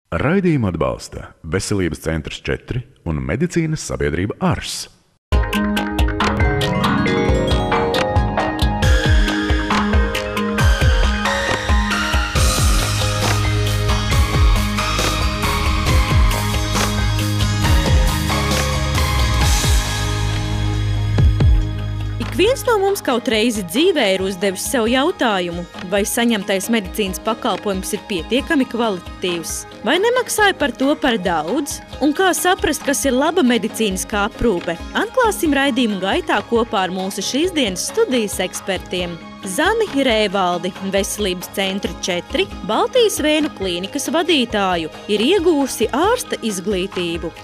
Raidījumu atbalsta Veselības centrs 4 un medicīnas sabiedrība ARS. Viens no mums kaut reizi dzīvē ir uzdevis sev jautājumu, vai saņemtais medicīnas pakalpojums ir pietiekami kvalitatīvs, vai nemaksāja par to par daudz, un kā saprast, kas ir laba medicīniskā aprūpe. Atklāsim raidījumu gaitā kopā ar mūsu šīs dienas studijas ekspertiem. Zani Rēvaldi, Veselības centra 4, Baltijas vēnu klīnikas vadītāju, ir iegūsi ārsta izglītību.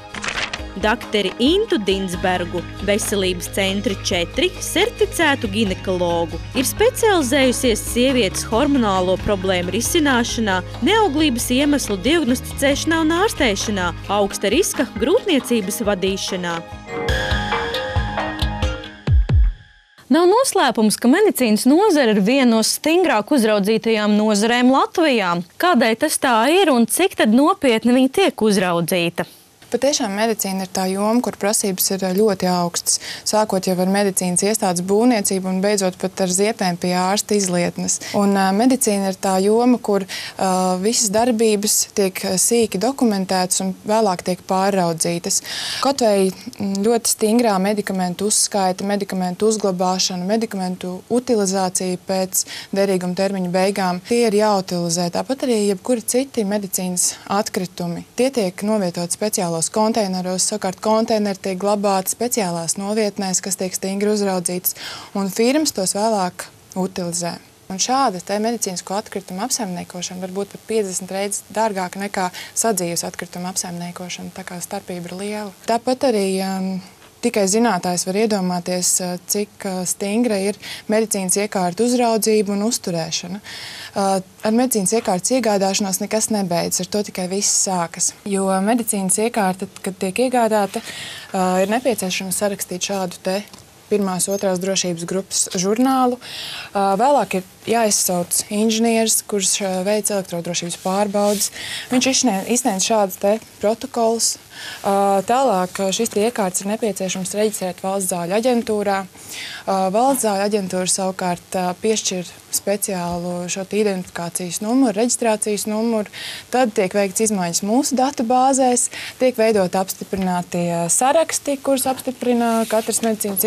Dakteri Intu Dinsbergu, Veselības centra 4, certificētu ginekologu, ir specializējusies sievietes hormonālo problēmu risināšanā, neauglības iemeslu diagnosticēšanā un ārstēšanā, augsta riska grūtniecības vadīšanā. Nav noslēpums, ka medicīnas nozare ir viena no stingrāk uzraudzītajām nozarēm Latvijā. Kādēļ tas tā ir un cik tad nopietni viņa tiek uzraudzīta? Patiešām medicīna ir tā joma, kur prasības ir ļoti augstas, sākot jau ar medicīnas iestādes būvniecību un beidzot pat ar ziepēm pie ārsta izlietnes. Un medicīna ir tā joma, kur visas darbības tiek sīki dokumentētas un vēlāk tiek pārraudzītas. Kaut vai ļoti stingrā medikamentu uzskaita, medikamentu uzglabāšana, medikamentu utilizācija pēc derīguma termiņa beigām, tie ir jāutilizē. Tāpat arī jebkuri citi medicīnas atkritumi. Tie tiek novietoti speciālos konteineros, savukārt konteineri tiek glabāti speciālās novietnēs, kas tiek stingri uzraudzītas, un firmas tos vēlāk utilizē. Un šāda medicīnisko atkritumu apsaimniekošana var būt pat 50 reizes dārgāka nekā sadzīves atkritumu apsaimniekošana, tā kā starpība ir liela. Tāpat arī tikai zinātājs var iedomāties, cik stingra ir medicīnas iekārtu uzraudzība un uzturēšana. Ar medicīnas iekārtas iegādāšanos nekas nebeidzas, ar to tikai viss sākas. Jo medicīnas iekārta, kad tiek iegādāta, ir nepieciešams sarakstīt šādu te pirmās, otrās drošības grupas žurnālu. Vēlāk ir jāizsauc inženieris, kurš veic elektrodrošības pārbaudes. Viņš izsniedz šādus te protokolus. Tālāk šis iekārts ir nepieciešams reģistrēt valsts zāļu aģentūrā. Valsts zāļu aģentūra savukārt piešķir speciālu šo identifikācijas numuru, reģistrācijas numuru. Tad tiek veikts izmaiņas mūsu datubāzēs, tiek veidot apstiprinātie saraksti, kurus apstiprina katras medicīnas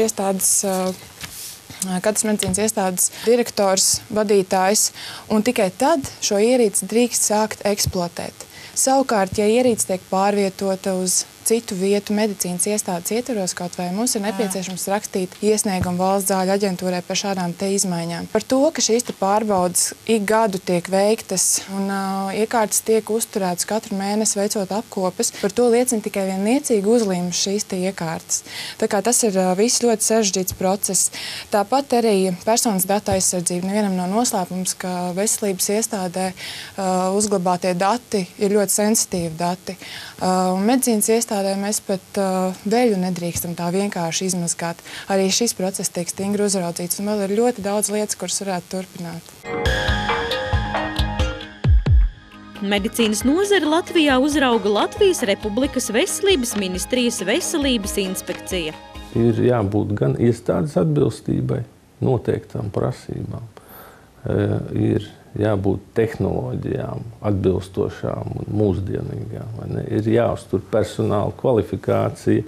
iestādes direktors, vadītājs, un tikai tad šo ierīci drīkst sākt eksploatēt. Savukārt, ja ierīce tiek pārvietota uz citu vietu medicīnas iestādes ietvaros, kaut vai mums ir nepieciešams rakstīt iesniegumu valsts zāļu aģentūrai par šādām te izmaiņām. Par to, ka šīs te pārbaudes ik gadu tiek veiktas un iekārtas tiek uzturētas katru mēnesi veicot apkopes, par to liecina tikai vien niecīgi uzlīmes šīs te iekārtas. Tā kā tas ir viss ļoti sarežģīts process. Tāpat arī personas datu aizsardzība. Nevienam nav noslēpums, ka veselības iestādē uzglabātie dati ir ļoti sensitīvi dati. Un medicīnas iestādē mēs pat veļu nedrīkstam tā vienkārši izmazgāt. Arī šis process tiek stingri uzraudzīts, un vēl ir ļoti daudz lietas, kuras varētu turpināt. Medicīnas nozari Latvijā uzrauga Latvijas Republikas Veselības ministrijas veselības inspekcija. Ir jābūt gan iestādes atbilstībai, noteiktām prasībām, ir jābūt tehnoloģijām atbilstošām un mūsdienīgām. Ir jāuztur personāla kvalifikācija,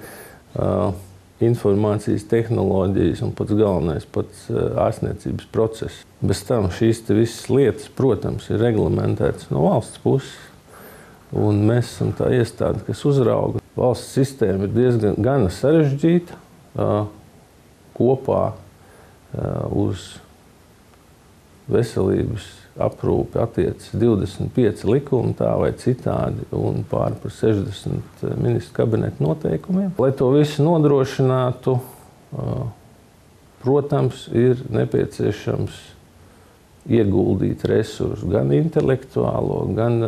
informācijas tehnoloģijas un pats galvenais ārstniecības process. Bez tam šīs visas lietas, protams, ir reglamentētas no valsts puses. Un mēs esam tā iestāde, kas uzrauga. Valsts sistēma ir diezgan gana sarežģīta. Kopā uz veselības aprūpi attiecas 25 likumi tā vai citādi un pāri par 60 ministru kabineta noteikumiem. Lai to visu nodrošinātu, protams, ir nepieciešams ieguldīt resursu, gan intelektuālo, gan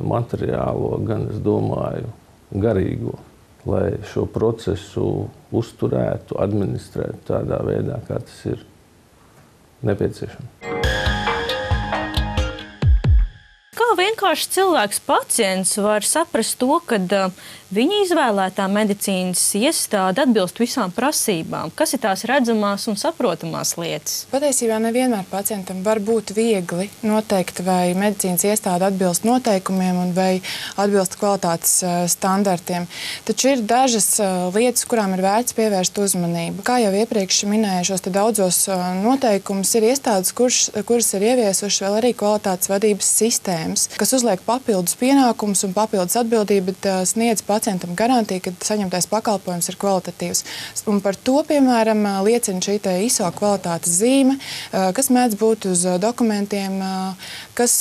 materiālo, gan, es domāju, garīgo, lai šo procesu uzturētu, administrētu tādā veidā, kā tas ir nepieciešams. vienkārši cilvēks, pacients var saprast to, ka viņa izvēlētā medicīnas iestāde atbilst visām prasībām? Kas ir tās redzamās un saprotamās lietas? Patiesībā nevienmēr pacientam var būt viegli noteikt, vai medicīnas iestāde atbilst noteikumiem un vai atbilst kvalitātes standartiem. Taču ir dažas lietas, kurām ir vērts pievērst uzmanību. Kā jau iepriekš minēju, šos daudzos noteikumus ir iestādes, kuras ir ieviesušas vēl arī kvalitātes vadības sistēmas, kas uzliek papildus pienākumus un papildus atbildību, bet sniedz pacientam garantija, ka saņemtais pakalpojums ir kvalitatīvs. Un par to, piemēram, liecina šī ISO kvalitātes zīme, kas mēdz būt uz dokumentiem, kas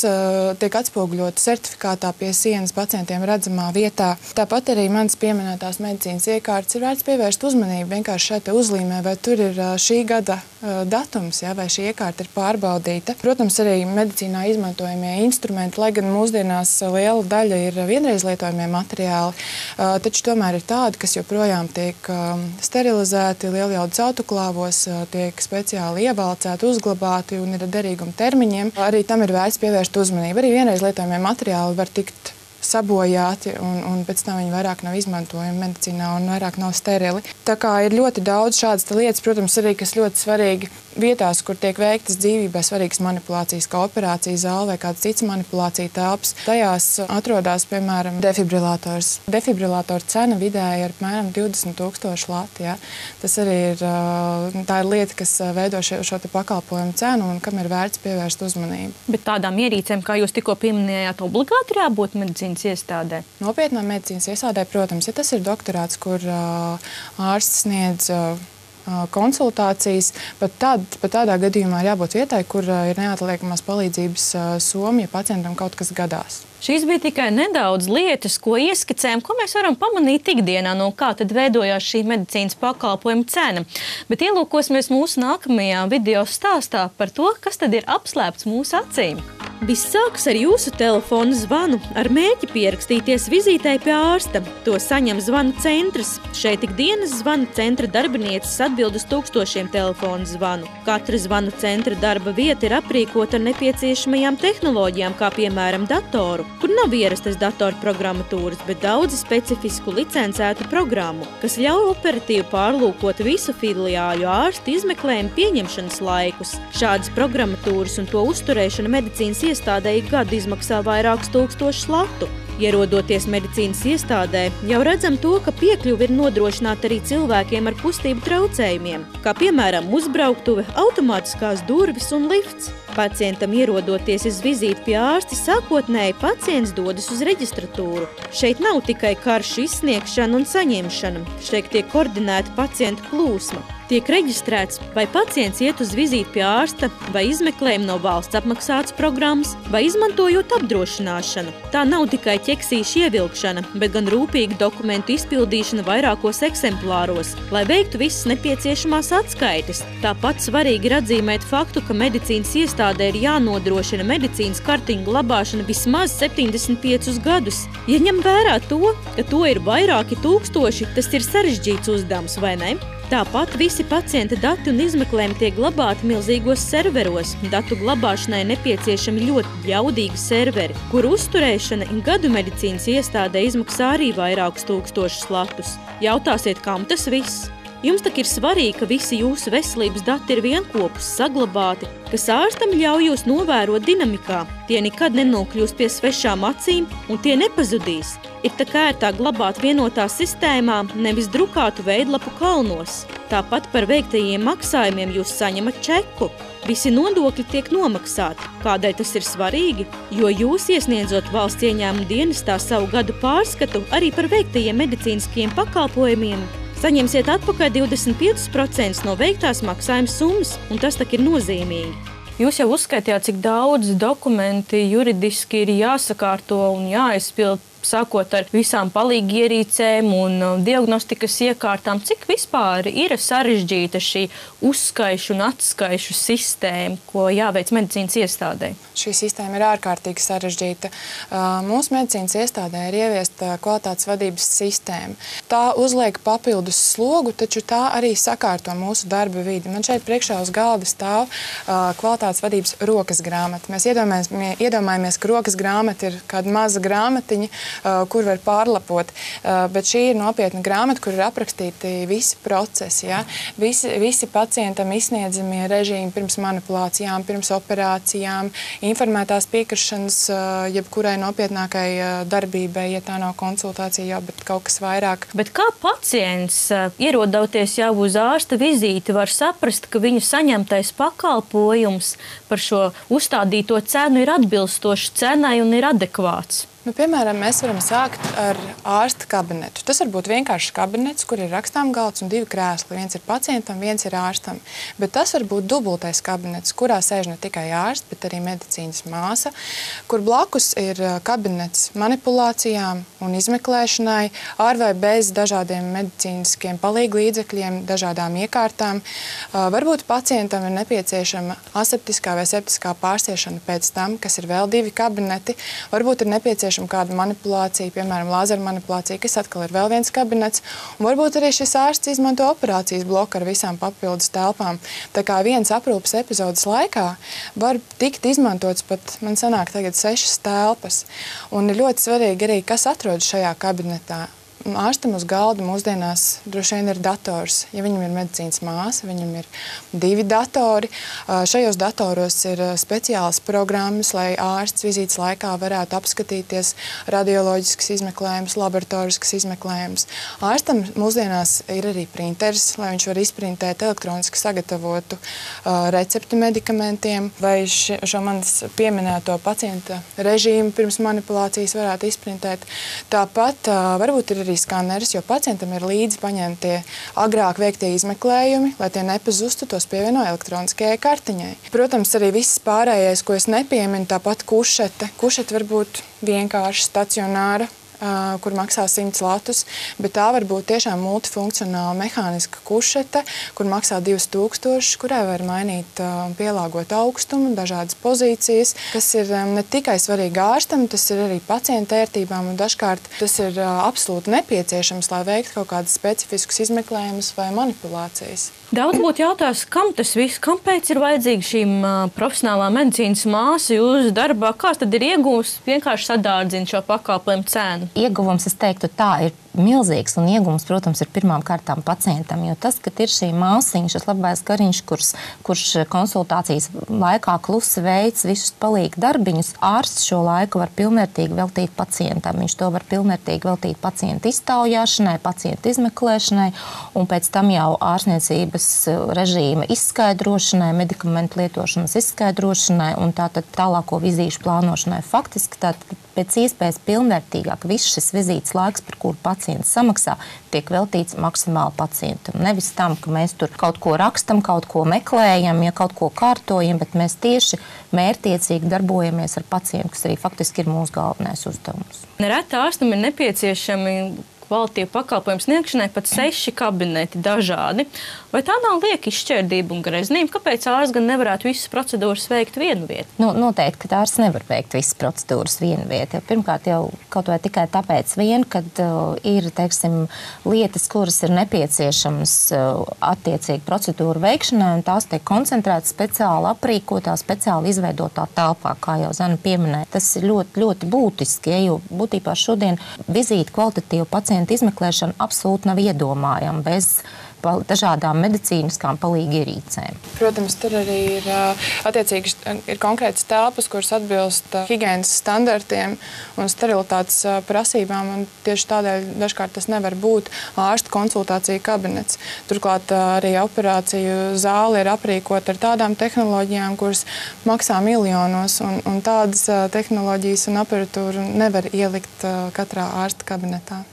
tiek atspoguļota certifikātā pie sienas pacientiem redzamā vietā. Tāpat arī manas pieminētās medicīnas iekārtas ir vērts pievērst uzmanību vienkārši šeit uzlīmē, vai tur ir šī gada datums, vai šī iekārta ir pārbaudīta. Protams, arī medicīnā izmantojamie instrumenti, lai gan mūsdienās liela daļa ir vienreizlietojamie materiāli, taču tomēr ir tādi, kas joprojām tiek sterilizēti lielijaudas autoklāvos, tiek speciāli ievalcēti, uzglabāti un ir ar derīguma termiņiem. Arī tam ir vērts pievērst uzmanību. Arī vienreizlietojamie materiāli var tikt sabojāti un pēc tam viņi vairāk nav izmantojami medicīnā un vairāk nav sterili. Tā kā ir ļoti daudz šādas lietas, protams, arī, kas ļoti svarīgi vietās, kur tiek veiktas dzīvībai svarīgas manipulācijas, kā operācija zāle vai kāds cits manipulācija telpas. Tajās atrodas, piemēram, defibrilātors. Defibrilātora cena vidēji ir apmēram 20,000 lati. Ja? Tas arī ir, tā ir lieta, kas veido šo pakalpojumu cenu un kam ir vērts pievērst uzmanību. Bet tādām ierīcēm, kā jūs tikko pieminējāt, obligāti ir jābūt medicīnas iestādē? Nopietnā medicīnas iestādē, protams, ja tas ir doktorāts, kur ārsts sniedz konsultācijas, pat tādā gadījumā ir jābūt vietai, kur ir neatliekamās palīdzības summa, ja pacientam kaut kas gadās. Šīs bija tikai nedaudz lietas, ko ieskicējām, ko mēs varam pamanīt ikdienā, no kā tad veidojās šī medicīnas pakalpojuma cena. Bet ielūkosimies mūsu nākamajā video stāstā par to, kas tad ir apslēpts mūsu acīm. Viss sākas ar jūsu telefona zvanu ar mērķi pierakstīties vizītei pie ārsta. To saņem zvanu centrs. Šeit ikdienas zvanu centra darbinieces atbild uz tūkstošiem telefonu zvanu. Katra zvanu centra darba vieta ir aprīkota ar nepieciešamajām tehnoloģijām, kā piemēram datoru, kur nav ierastas datorprogrammatūras, bet daudzi specifisku licencētu programmu, kas ļauj operatīvi pārlūkot visu filiāļu ārstu izmeklējumu pieņemšanas laikus. Šādas programmatūras un to uzturēšana medicīnas iestādē ik gadu izmaksā vairākus tūkstošus latu. Ierodoties medicīnas iestādē, jau redzam to, ka piekļuvi ir nodrošināta arī cilvēkiem ar kustību traucējumiem, kā piemēram uzbrauktuve, automātiskās durvis un lifts. Pacientam ierodoties uz vizīti pie ārsta, sākotnēji pacients dodas uz reģistratūru. Šeit nav tikai karšu izsniegšana un saņemšana, šeit tiek koordinēta pacienta plūsma. Tiek reģistrēts, vai pacients iet uz vizīti pie ārsta, vai izmeklējumu no valsts apmaksātas programmas, vai izmantojot apdrošināšanu. Tā nav tikai ķeksīša ievilkšana, bet gan rūpīga dokumentu izpildīšana vairākos eksemplāros, lai veiktu visas nepieciešamās atskaites. Tāpat svarīgi ir atzīmēt faktu, ka medicīnas iestādē ir jānodrošina medicīnas kartiņu glabāšana vismaz 75 gadus. Ja ņem vērā to, ka to ir vairāki tūkstoši, tas ir sarežģīts uzdevums, vai ne? Tāpat visi pacienta dati un izmeklējumi tiek glabāti milzīgos serveros. Datu glabāšanai nepieciešami ļoti ļaudīgi serveri, kur uzturēšana gadu medicīnas iestādē izmaksā arī vairākus tūkstošus latus. Jautāsiet, kam tas viss? Jums tak ir svarīgi, ka visi jūsu veselības dati ir vienkopus, saglabāti, kas ārstam ļauj jūs novērot dinamikā. Tie nekad nenokļūs pie svešām acīm un tie nepazudīs. Ir tā ērtāk glabāt vienotā sistēmā, nevis drukātu veidlapu kalnos. Tāpat par veiktajiem maksājumiem jūs saņemat čeku. Visi nodokļi tiek nomaksāti. Kādēļ tas ir svarīgi? Jo jūs iesniedzot valsts ieņēmuma dienestā savu gadu pārskatu arī par veiktajiem medicīniskajiem pakalpojumiem, saņemsiet atpakaļ 25% no veiktās maksājuma summas, un tas tak ir nozīmīgi. Jūs jau uzskaitījāt, cik daudz dokumenti juridiski ir jāsakārto un jāizpild sākot ar visām palīgierīcēm un diagnostikas iekārtām. Cik vispār ir sarežģīta šī uzskaišu un atskaišu sistēma, ko jāveic medicīnas iestādē? Šī sistēma ir ārkārtīgi sarežģīta. Mūsu medicīnas iestādē ir ieviesta kvalitātes vadības sistēma. Tā uzliek papildus slogu, taču tā arī sakārto mūsu darba vidi. Man šeit priekšā uz galda stāv kvalitātes vadības rokas grāmata. Mēs iedomājamies, ka rokas grāmata ir kāda maza grāmatiņa, kur var pārlapot, bet šī ir nopietna grāmata, kur ir aprakstīti visi procesi. Ja? Visi pacientam izsniedzamie režīmi pirms manipulācijām, pirms operācijām, informētās piekrišanas jebkurai nopietnākai darbībai, ja tā nav konsultācija, jau, bet kaut kas vairāk. Bet kā pacients, ierodoties jau uz ārsta vizīti, var saprast, ka viņa saņemtais pakalpojums par šo uzstādīto cenu ir atbilstošs cenai un ir adekvāts? Piemēram, mēs varam sākt ar ārsta kabinetu. Tas var būt vienkāršs kabinets, kur ir rakstām galds un 2 krēsli. Viens ir pacientam, viens ir ārstam. Bet tas var būt dubultais kabinets, kurā sēž ne tikai ārsts, bet arī medicīnas māsa, kur blakus ir kabinets manipulācijām un izmeklēšanai, ar vai bez dažādiem medicīniskiem palīglīdzekļiem, dažādām iekārtām. Varbūt pacientam ir nepieciešama aseptiskā vai septiskā pārsiešana pēc tam, kas ir vēl 2 kabineti. Varbūt ir nepieciešama kāda manipulācija, piemēram, lāzera manipulācija, kas atkal ir vēl viens kabinets. Un varbūt arī šis ārsts izmanto operācijas bloku ar visām papildus telpām. Tā kā viens aprūpes epizodes laikā var tikt izmantots pat, man sanāk tagad 6 telpas. Un ir ļoti svarīgi arī, kas atrodas šajā kabinetā. Ārstam uz galda mūsdienās droši vien ir dators. Ja viņam ir medicīnas māsa, viņam ir 2 datori. Šajos datoros ir speciālas programmas, lai ārsts vizītes laikā varētu apskatīties radioloģiskas izmeklējumus, laboratoriskas izmeklējumus. Ārstam mūsdienās ir arī printeris, lai viņš var izprintēt elektroniski sagatavotu recepti medikamentiem, vai šo manis pieminēto pacienta režīmu pirms manipulācijas varētu izprintēt. Tāpat varbūt ir arī skaneris, jo pacientam ir līdzi paņemtie agrāk veiktie izmeklējumi, lai tie nepazustu, tos pievieno elektroniskajai kartiņai. Protams, arī viss pārējais, ko es nepieminu, tāpat kušete. Kušete var būt vienkārši stacionāra, kur maksā 100 latus, bet tā var būt tiešām multifunkcionāla mehāniska kušete, kur maksā 2000, kurai var mainīt un pielāgot augstumu, dažādas pozīcijas, kas ir ne tikai svarīgi ārstam, tas ir arī pacienta ērtībām, un dažkārt tas ir absolūti nepieciešams, lai veiktu kaut kādas specifiskus izmeklējumus vai manipulācijas. Daudz būtu jautājums, kam tas viss, kāpēc ir vajadzīga šīm profesionālā medicīnas māsa jūsu darbā? Kāds tad ir iegūms vienkārši sadārdzina šo pakalpojumu cenu? Ieguvums, es teiktu, tā ir milzīgs, un ieguvums, protams, ir pirmām kārtām pacientam, jo tas, ka ir šī māsiņa, šis labais gariņš, kurš konsultācijas laikā klusi veids visus palīgu darbiņus, ārsts šo laiku var pilnvērtīgi veltīt pacientam. Viņš to var pilnvērtīgi veltīt pacienta iztaujāšanai, pacienta izmeklēšanai, un pēc tam jau ārstniecības režīma izskaidrošanai, medikamentu lietošanas izskaidrošanai un tātad tālāko vizīšu plānošanai. Faktiski tātad pēc iespējas pilnvērtīgāk viss šis vizītes laiks, par kuru pacients samaksā, tiek veltīts maksimāli pacientam. Nevis tam, ka mēs tur kaut ko rakstam, kaut ko meklējam, ja kaut ko kārtojam, bet mēs tieši mērķtiecīgi darbojamies ar pacientu, kas arī faktiski ir mūsu galvenais uzdevums. Nereti ārstam ir nepieciešami kvalitīvu pakalpojumu sniegšanai pat 6 kabineti dažādi. Vai tā nav lieka izšķērdība un greznība? Kāpēc ārsts gan nevarētu visas procedūras veikt vienu vietu? Noteikti, ka ārsts nevar veikt visas procedūras vienu vietu. Pirmkārt jau kaut vai tikai tāpēc kad ir, teiksim, lietas, kuras ir nepieciešamas attiecīgi procedūru veikšanai, un tās tiek koncentrētas speciāli aprīkotā, speciāli izveidotā telpā, kā jau Zana pieminēja. Tas ir ļoti, ļoti būtiski, jo būtībā šodien vizīti kvalitatīvu pacientu izmeklēšana absolūti nav iedomājama bez dažādām medicīniskām palīgierīcēm. Protams, tur arī ir attiecīgi ir konkrētas telpas, kuras atbilst higienas standartiem un sterilitātes prasībām, un tieši tādēļ dažkārt tas nevar būt ārsta konsultācija kabinets. Turklāt arī operāciju zāle ir aprīkota ar tādām tehnoloģijām, kuras maksā miljonos, un tādas tehnoloģijas un aparatūru nevar ielikt katrā ārsta kabinetā.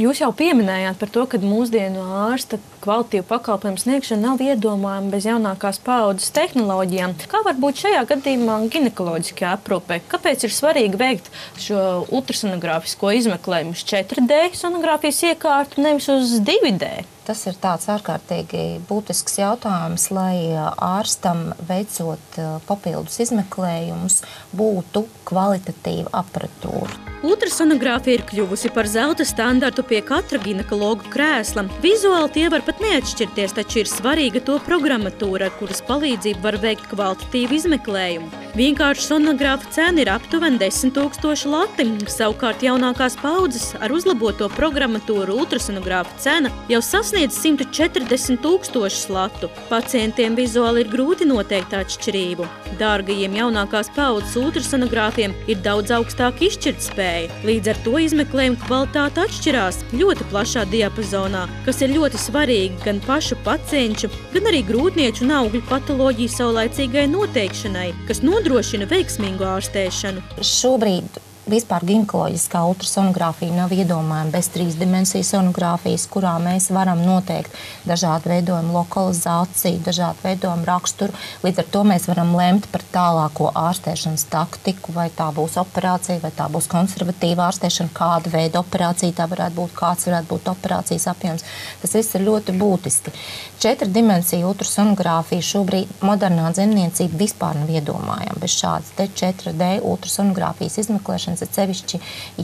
Jūs jau pieminējāt par to, ka mūsdienu ārsta kvalitīvu pakalpojumu sniegšana nav iedomājama bez jaunākās paaudzes tehnoloģijām. Kā var būt šajā gadījumā ginekoloģiskajā aprūpē? Kāpēc ir svarīgi veikt šo ultrasonogrāfisko izmeklējumu uz 4D sonogrāfijas iekārtu, nevis uz 2D? Tas ir tāds ārkārtīgi būtisks jautājums, lai ārstam veicot papildus izmeklējumus būtu kvalitatīva aparatūra. Ultrasonogrāfija ir kļuvusi par zelta standartu pie katra ginekologa krēsla. Vizuāli tie var pat neatšķirties, taču ir svarīga to programmatūra, ar kuras palīdzību var veikt kvalitatīvu izmeklējumu. Vienkārši sonogrāfa cena ir aptuveni 10 000 lati, savukārt jaunākās paudzes ar uzlaboto programmatūru ultrasonogrāfa cena jau sasniedz 140 000 latu. Pacientiem vizuāli ir grūti noteikt atšķirību. Dārgajiem jaunākās paudzes ultrasonogrāfiem ir daudz augstāka izšķirtspēja. Līdz ar to izmeklējuma kvalitāte atšķirās ļoti plašā diapazonā, kas ir ļoti svarīgi gan pašu pacienču, gan arī grūtnieču un augļu patoloģiju saulaicīgai noteikšanai, kas nodrošina veiksmīgu ārstēšanu. Šobrīd vispār ginekoloģiskā ultrasonogrāfija nav iedomājama bez 3-dimensiju sonogrāfijas, kurā mēs varam noteikt dažādu veidojumu lokalizāciju, dažādu veidojumu raksturu. Līdz ar to mēs varam lemt par tālāko ārstēšanas taktiku, vai tā būs operācija, vai tā būs konservatīva ārstēšana, kāda veida operācija tā varētu būt, kāds varētu būt operācijas apjoms. Tas viss ir ļoti būtiski. 4-dimensiju ultrasonogrāfija šobrīd modernā dzemniecība vispār nav iedomājama bez šādas 4D ultrasonogrāfijas izmeklēšanas. Sevišķi,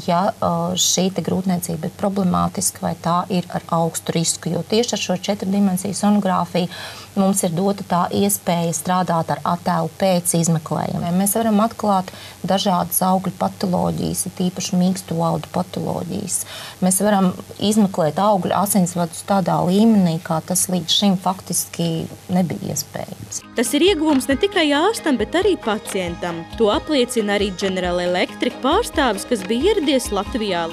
ja šī grūtniecība ir problemātiska vai tā ir ar augstu risku, jo tieši ar šo 4-dimensiju sonogrāfiju mums ir dota tā iespēja strādāt ar attēlu pēc izmeklējumiem. Mēs varam atklāt dažādas augļu patoloģijas, tīpaši mīksto audu patoloģijas. Mēs varam izmeklēt augļu asinsvadus tādā līmenī, kā tas līdz šim faktiski nebija iespējams. Tas ir ieguvums ne tikai ārstam, bet arī pacientam. To apliecina arī General Electric pārstāvis, kas bija ieradies Latvijā.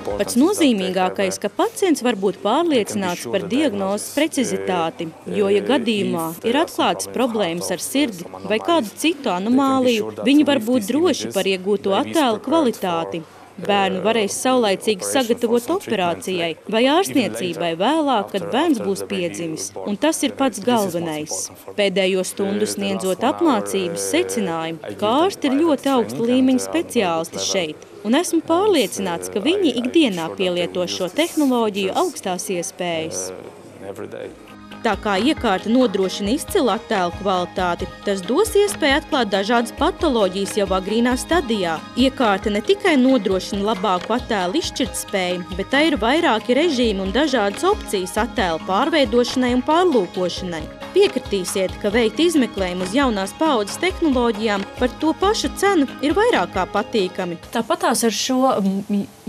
Pats nozīmīgākais, ka pacients var būt pārliecināts par diagnozes precizitāti, jo, ja gadījumā ir atklātas problēmas ar sirdi vai kādu citu anomāliju, viņi var būt droši par iegūto attēlu kvalitāti. Bērnu varēs saulaicīgi sagatavot operācijai vai ārstniecībai vēlāk, kad bērns būs piedzimis. Un tas ir pats galvenais. Pēdējo stundu sniedzot apmācības secinājumu, ka ārsti ir ļoti augsta līmeņa speciālisti šeit. Un esmu pārliecināts, ka viņi ikdienā pielieto šo tehnoloģiju augstās iespējas. Tā kā iekārta nodrošina izcilu attēlu kvalitāti, tas dos iespēju atklāt dažādas patoloģijas jau agrīnā stadijā. Iekārta ne tikai nodrošina labāku attēlu izšķirtspēju, bet tā ir vairāki režīmi un dažādas opcijas attēlu pārveidošanai un pārlūkošanai. Piekritīsiet, ka veikt izmeklējumu uz jaunās paaudzes tehnoloģijām par to pašu cenu ir vairāk kā patīkami. Tāpatās ar šo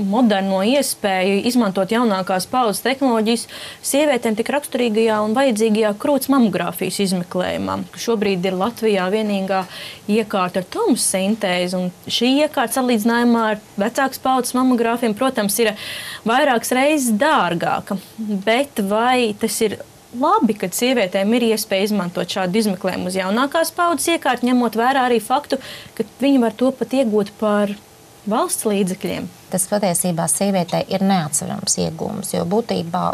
moderno iespēju izmantot jaunākās paaudzes tehnoloģijas sievietēm tik raksturīgajā un vajadzīgajā krūts mamogrāfijas izmeklējumā. Šobrīd ir Latvijā vienīgā iekārta ar tomosintēzi, un šī iekārta salīdzinājumā ar vecākas paaudzes mamogrāfiem, protams, ir vairākas reizes dārgāka. Bet vai tas ir labi, kad sievietēm ir iespēja izmantot šādu izmeklējumu uz jaunākās paaudzes iekārtu, ņemot vērā arī faktu, ka viņi var to pat iegūt par valsts līdzekļiem? Tas patiesībā sievietei ir neatsverams iegūms, jo būtībā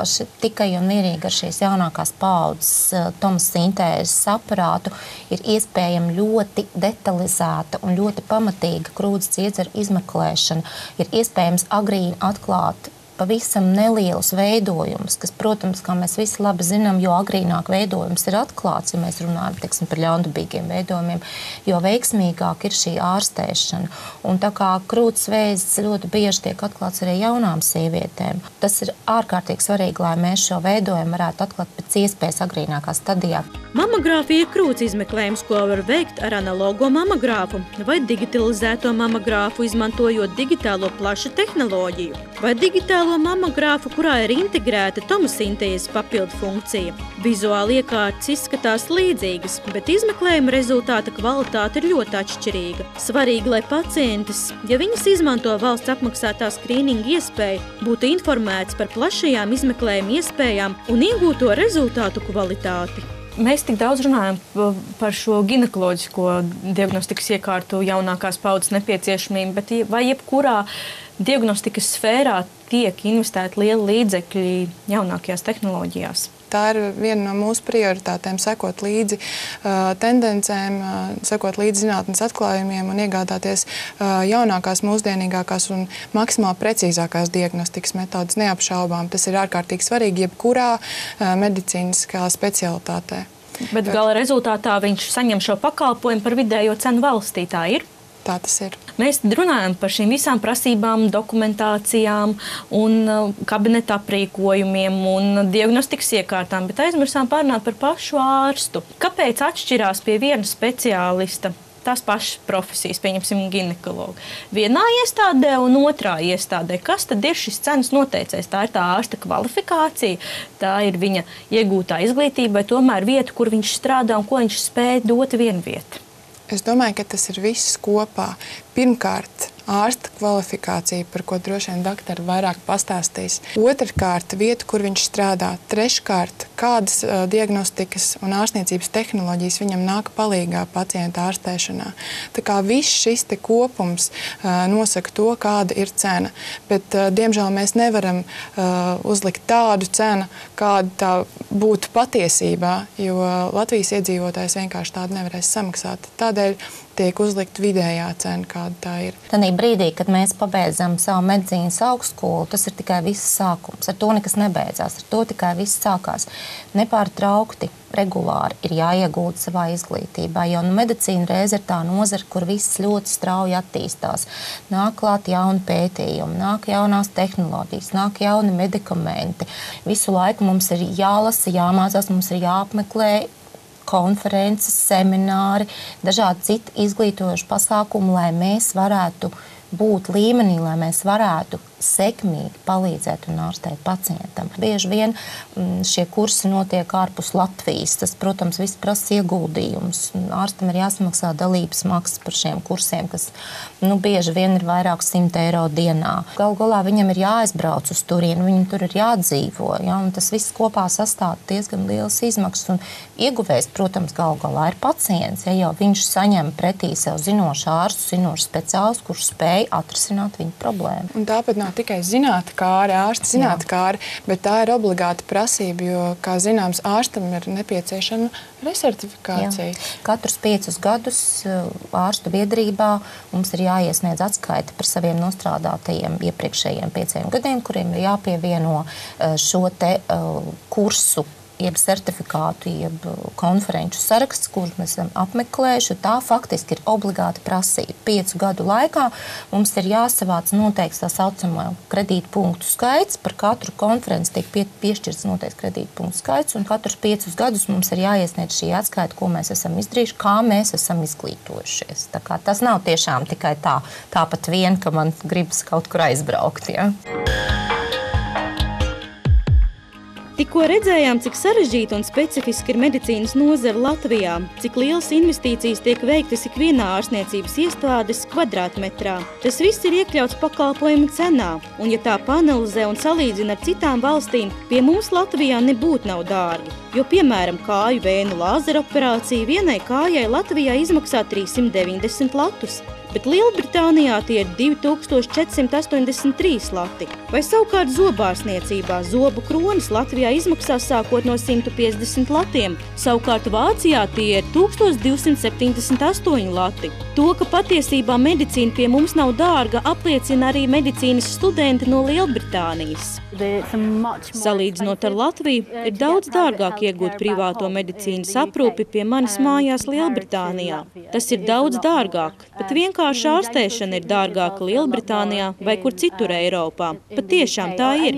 tikai un vienīgi ar šīs jaunākās paaudzes tomosintēzes aparātu ir iespējama ļoti detalizēta un ļoti pamatīga krūts ķieģeru izmeklēšana. Ir iespējams agrīni atklāt pavisam nelielus veidojumus, kas, protams, kā mēs visi labi zinām, jo agrīnāk veidojums ir atklāts, ja mēs runājam, teiksim, par ļaundabīgiem veidojumiem, jo veiksmīgāk ir šī ārstēšana. Un tā kā krūts vēzis ļoti bieži tiek atklāts arī jaunām sievietēm, tas ir ārkārtīgi svarīgi, lai mēs šo veidojumu varētu atklāt pēc iespējas agrīnākā stadijā. Mamogrāfija ir krūts izmeklējums, ko var veikt ar analogo mamogrāfu vai digitalizēto mamogrāfu, izmantojot digitālo plašu tehnoloģiju, vai digitālo mamogrāfu, kurā ir integrēta tomosintēzes papildu funkcija. Vizuāli iekārtas izskatās līdzīgas, bet izmeklējuma rezultāta kvalitāte ir ļoti atšķirīga. Svarīgi, lai pacientis, ja viņas izmanto valsts apmaksātā skrīninga iespēju, būtu informēts par plašajām izmeklējuma iespējām un iegūto rezultātu kvalitāti. Mēs tik daudz runājam par šo ginekoloģisko diagnostikas iekārtu jaunākās paaudzes nepieciešamību, bet vai jebkurā diagnostikas sfērā tiek investēti lieli līdzekļi jaunākajās tehnoloģijās? Tā ir viena no mūsu prioritātēm, sekot līdzi tendencēm, sekot līdzi zinātnes atklājumiem un iegādāties jaunākās, mūsdienīgākās un maksimāli precīzākās diagnostikas metodas neapšaubām. Tas ir ārkārtīgi svarīgi jebkurā medicīniskā specialitātē. Bet gala rezultātā viņš saņem šo pakalpojumu par vidējo cenu valstī, tā ir? Tā tas ir. Mēs runājam par šīm visām prasībām, dokumentācijām un kabineta aprīkojumiem un diagnostikas iekārtām, bet aizmirsām pārunāt par pašu ārstu. Kāpēc atšķirās pie viena speciālista tās pašas profesijas, pieņemsim ginekologu, vienā iestādē un otrā iestādē? Kas tad ir šis cenas noteicējs? Tā ir tā ārsta kvalifikācija, tā ir viņa iegūtā izglītība, vai tomēr vieta, kur viņš strādā un ko viņš spēj dot vienvieti? Es domāju, ka tas ir viss kopā. Pirmkārt, ārsta kvalifikācija, par ko droši vien doktori vairāk pastāstīs. Otrkārt, vieta, kur viņš strādā. Treškārt, kādas diagnostikas un ārstniecības tehnoloģijas viņam nāk palīgā pacienta ārstēšanā. Tā kā viss šis te kopums nosaka to, kāda ir cena. Bet, diemžēl, mēs nevaram uzlikt tādu cenu, kāda tā būtu patiesībā, jo Latvijas iedzīvotājs vienkārši tādu nevarēs samaksāt. Tādēļ tiek uzlikt vidējā cena, kāda tā ir. Tanī brīdī, kad mēs pabeidzam savu medicīnas augstskolu, tas ir tikai viss sākums. Ar to nekas nebeidzās, ar to tikai viss sākās. Nepārtraukti, regulāri ir jāiegūt savā izglītībā, jo medicīna reiz ir tā nozara, kur viss ļoti strauji attīstās. Nāk klāt jauni pētījumi, nāk jaunās tehnoloģijas, nāk jauni medikamenti. Visu laiku mums ir jālasa, jāmācās, mums ir jāapmeklē konferences, semināri, dažādi citi izglītojoši pasākumi, lai mēs varētu būt līmenī, lai mēs varētu sekmīgi palīdzēt un ārstēt pacientam. Bieži vien šie kursi notiek ārpus Latvijas. Tas, protams, viss prasa ieguldījumus. Ārstam ir jāsamaksā dalības maksas par šiem kursiem, kas bieži vien ir vairāk 100 eiro dienā. Galu galā viņam ir jāaizbrauc uz turieni, viņam tur ir jādzīvo. Ja? Un tas viss kopā sastāv diezgan lielas izmaksas. Un ieguvējs, protams, galu galā ir pacients. Ja jau viņš saņem pretī sev zinošu ārstu, zinošu speciālistu, kurš spēj atrisināt viņa problēmu. Un tāpat nav tikai zinātnēkāri, ārsti zinātnēkāri, bet tā ir obligāta prasība, jo, kā zināms, ārstam ir nepieciešama resertifikācija. Jā. Katrus 5 gadus ārstu biedrībā mums ir jāiesniedz atskaita par saviem nostrādātajiem iepriekšējiem 5 gadiem, kuriem ir jāpievieno šo te kursu, jeb certifikātu, jeb konferenču saraksts, kurus mēs esam apmeklējuši. Tā faktiski ir obligāta prasība. 5 gadu laikā mums ir jāsavāc noteikts tā saucamo kredītpunktu skaits. Par katru konferenci tiek piešķirts noteikts kredītpunktu skaits, un katrus 5 gadus mums ir jāiesniedz šī atskaita, ko mēs esam izdarījuši, kā mēs esam izglītojušies. Tā kā tas nav tiešām tikai tāpat vien, ka man gribas kaut kur aizbraukt. Ja? Tikko redzējām, cik sarežģīta un specifiska ir medicīnas nozara Latvijā, cik lielas investīcijas tiek veiktas ikvienā ārstniecības iestādes kvadrātmetrā. Tas viss ir iekļauts pakalpojumu cenā, un ja tā paanalizē un salīdzina ar citām valstīm, pie mums Latvijā nebūtu nav dārgi. Jo, piemēram, kāju vēnu lāzera operācija vienai kājai Latvijā izmaksā 390 latus. Bet Lielbritānijā tie ir 2483 lati. Vai savukārt zobārstniecībā zobu kronis Latvijā izmaksā sākot no 150 latiem. Savukārt Vācijā tie ir 1278 lati. To, ka patiesībā medicīna pie mums nav dārga, apliecina arī medicīnas studenti no Lielbritānijas. Salīdzinot ar Latviju, ir daudz dārgāk iegūt privāto medicīnas aprūpi pie manis mājās Lielbritānijā. Tas ir daudz dārgāk, bet vienkārši ārstēšana ir dārgāka Lielbritānijā vai kur citur Eiropā. Patiešām tā ir.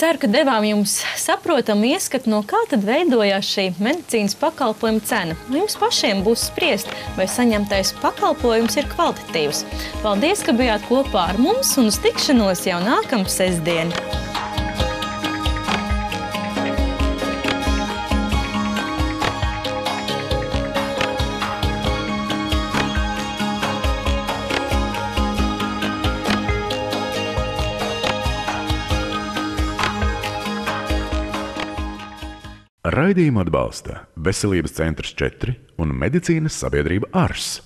Ceru, ka devām jums saprotamu ieskatu, no kā tad veidojās šī medicīnas pakalpojuma cena. Jums pašiem būs spriest, vai saņemtais pakalpojums ir kvalitatīvs. Paldies, ka bijāt kopā ar mums un uz tikšanos jau nākamā sestdiena. Raidījumu atbalsta Veselības centrs 4 un medicīnas sabiedrība ARS.